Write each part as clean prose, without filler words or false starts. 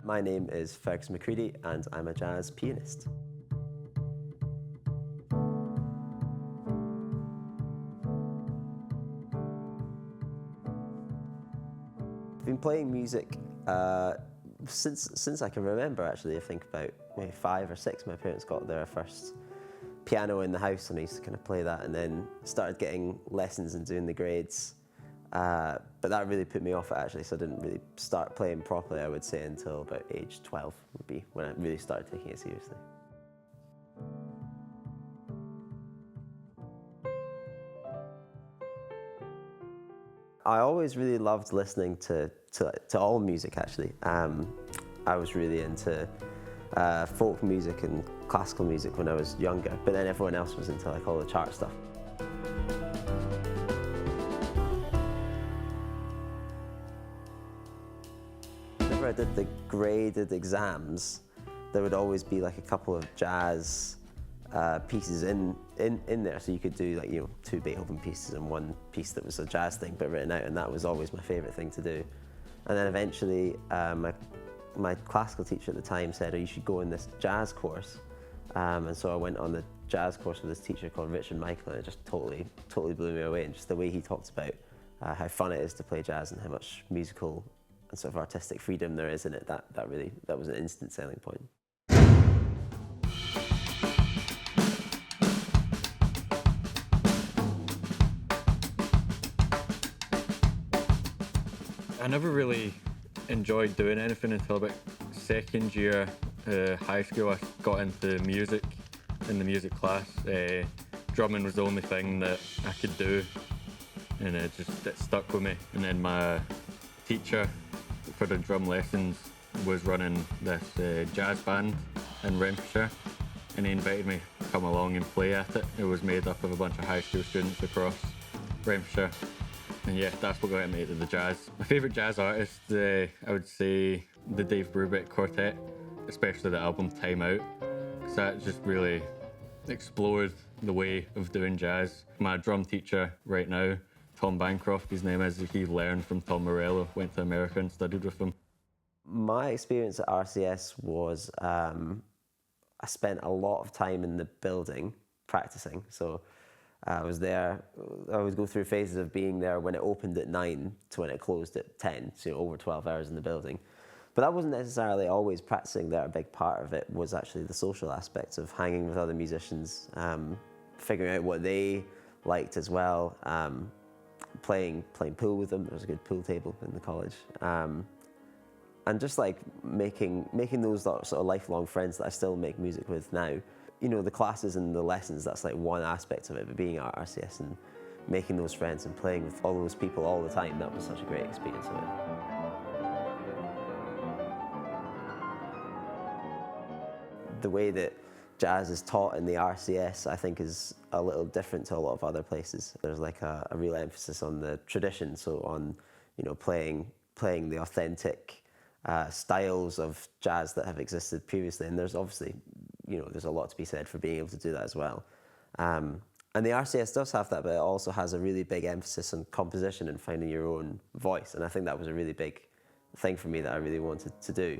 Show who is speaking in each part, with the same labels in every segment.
Speaker 1: My name is Fergus McCreadie and I'm a jazz pianist. I've been playing music since I can remember, actually. I think about maybe 5 or 6, my parents got their first piano in the house and I used to kind of play that, and then started getting lessons and doing the grades. But that really put me off it, actually, so I didn't really start playing properly, I would say, until about age 12 would be when I really started taking it seriously. I always really loved listening to all music, actually. I was really into folk music and classical music when I was younger, but then everyone else was into like all the chart stuff. Whenever I did the graded exams, there would always be like a couple of jazz pieces in there, so you could do like 2 Beethoven pieces and 1 piece that was a jazz thing but written out, and that was always my favourite thing to do. And then eventually my classical teacher at the time said, oh, you should go in this jazz course, and so I went on the jazz course with this teacher called Richard Michael, and it just totally blew me away, and just the way he talked about how fun it is to play jazz and how much musical and sort of artistic freedom there is in it, that was an instant selling point.
Speaker 2: I never really enjoyed doing anything until about 2nd year high school. I got into music in the music class. Drumming was the only thing that I could do, and it stuck with me. And then my teacher for the drum lessons was running this jazz band in Renfrewshire, and he invited me to come along and play at it. It was made up of a bunch of high school students across Renfrewshire. And yeah, that's what got me into the jazz. My favourite jazz artist, I would say the Dave Brubeck Quartet, especially the album Time Out, because that just really explored the way of doing jazz. My drum teacher right now, Tom Bancroft, his name is, he learned from Tom Morello, went to America and studied with him.
Speaker 1: My experience at RCS was I spent a lot of time in the building practicing. So I was there, I would go through phases of being there when it opened at 9 to when it closed at 10, so over 12 hours in the building. But that wasn't necessarily always practicing there. A big part of it was actually the social aspects of hanging with other musicians, figuring out what they liked as well, playing pool with them. There was a good pool table in the college. And just like making those sort of lifelong friends that I still make music with now. The classes and the lessons, that's like one aspect of it, but being at RCS and making those friends and playing with all those people all the time, that was such a great experience of it. The way that jazz is taught in the RCS, I think, is a little different to a lot of other places. There's like a real emphasis on the tradition, so on playing the authentic styles of jazz that have existed previously, and there's obviously there's a lot to be said for being able to do that as well. And the RCS does have that, but it also has a really big emphasis on composition and finding your own voice, and I think that was a really big thing for me that I really wanted to do.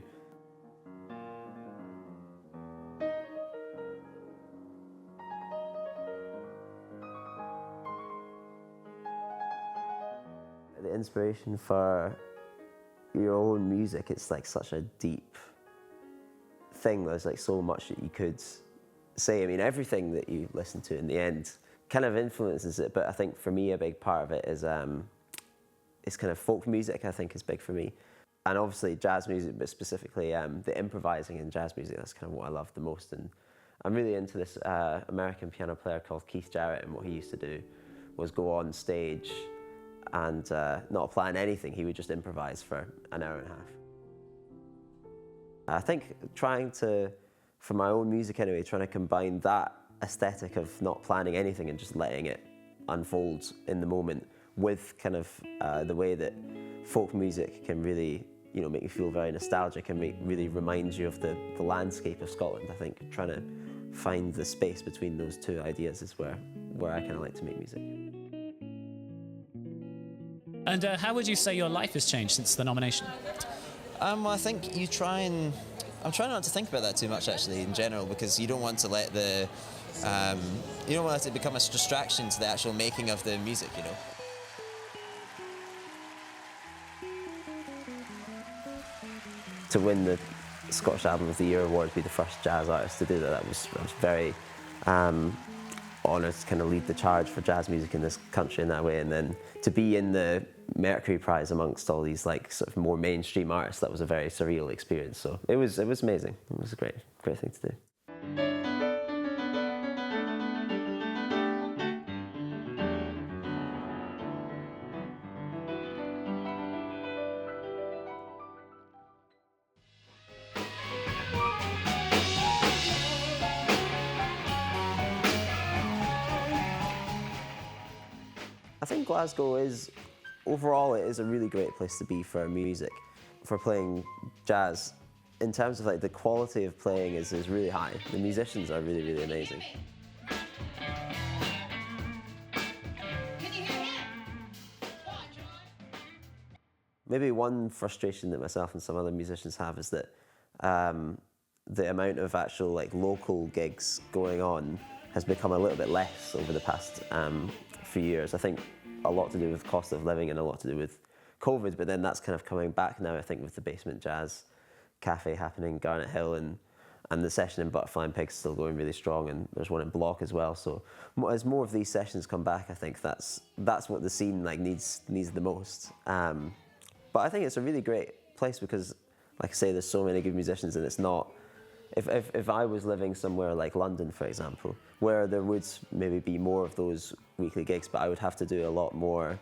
Speaker 1: The inspiration for your own music, it's like such a deep thing. There's like so much that you could say. I mean, everything that you listen to in the end kind of influences it, but I think for me a big part of it is kind of folk music, I think, is big for me. And obviously jazz music, but specifically the improvising in jazz music, that's kind of what I love the most. And I'm really into this American piano player called Keith Jarrett, and what he used to do was go on stage and not plan anything. He would just improvise for an hour and a half. I think for my own music anyway, trying to combine that aesthetic of not planning anything and just letting it unfold in the moment with kind of the way that folk music can really make you feel very nostalgic and really remind you of the landscape of Scotland. I think trying to find the space between those two ideas is where I kind of like to make music.
Speaker 3: And how would you say your life has changed since the nomination? I think you try and... I'm trying not to think about that too much, actually, in general, because you don't want to let the... you don't want it to become a distraction to the actual making of the music, you know?
Speaker 1: To win the Scottish Album of the Year award, to be the first jazz artist to do that, I was very honoured to kind of lead the charge for jazz music in this country in that way, and then to be in the Mercury Prize amongst all these like sort of more mainstream artists, that was a very surreal experience. So it was amazing. It was a great thing to do. I think Glasgow is, overall, it is a really great place to be for music, for playing jazz. In terms of like the quality of playing is really high. The musicians are really, really amazing. Maybe one frustration that myself and some other musicians have is that the amount of actual like local gigs going on has become a little bit less over the past few years. I think a lot to do with cost of living and a lot to do with COVID, but then that's kind of coming back now, I think, with the Basement Jazz Cafe happening, Garnet Hill, and the session in Butterfly and Pig's still going really strong, and there's one in Block as well. So as more of these sessions come back, I think that's what the scene like needs the most. But I think it's a really great place because, like I say, there's so many good musicians, and it's not... If I was living somewhere like London, for example, where there would maybe be more of those weekly gigs, but I would have to do a lot more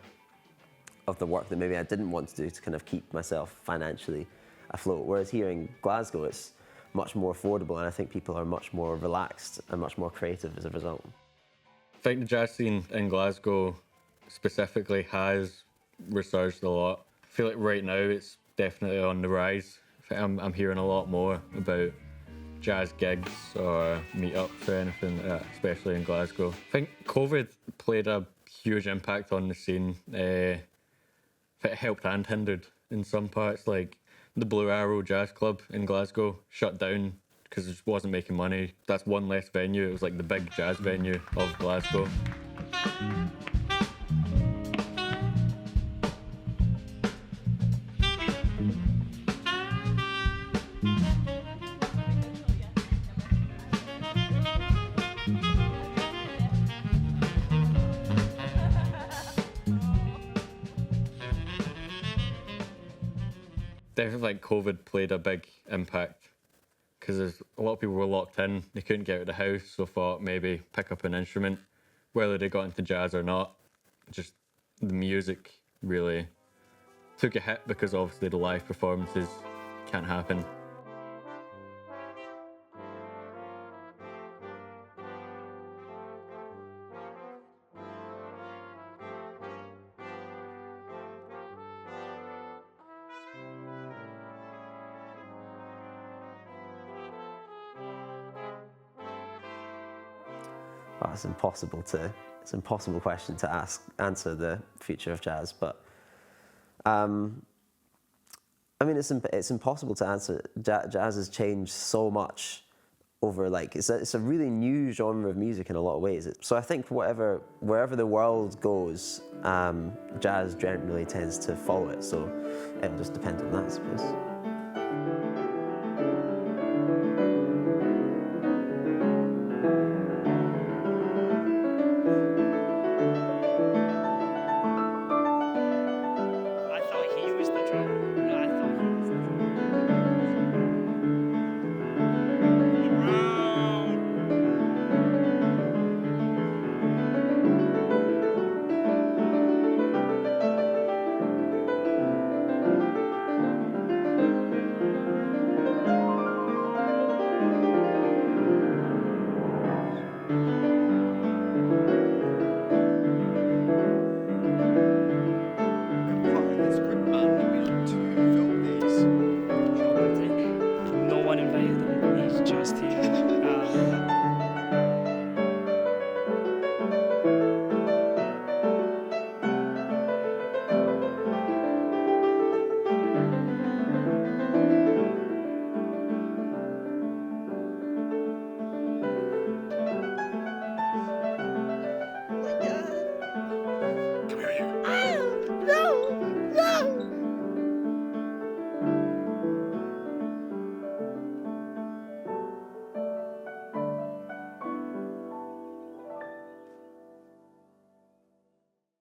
Speaker 1: of the work that maybe I didn't want to do to kind of keep myself financially afloat. Whereas here in Glasgow, it's much more affordable, and I think people are much more relaxed and much more creative as a result.
Speaker 2: I think the jazz scene in Glasgow specifically has resurged a lot. I feel like right now it's definitely on the rise. I'm hearing a lot more about jazz gigs or meetups or anything like that, especially in Glasgow. I think COVID played a huge impact on the scene. It helped and hindered in some parts, like the Blue Arrow Jazz Club in Glasgow shut down because it just wasn't making money. That's one less venue. It was like the big jazz venue of Glasgow. Definitely like COVID played a big impact because a lot of people were locked in. They couldn't get out of the house, so thought maybe pick up an instrument, whether they got into jazz or not. Just the music really took a hit because obviously the live performances can't happen.
Speaker 1: Well, it's an impossible question to answer the future of jazz, but I mean, it's impossible to answer. Jazz has changed so much over, like, it's a really new genre of music in a lot of ways. So I think wherever the world goes, jazz generally tends to follow it. So it'll just depend on that, I suppose.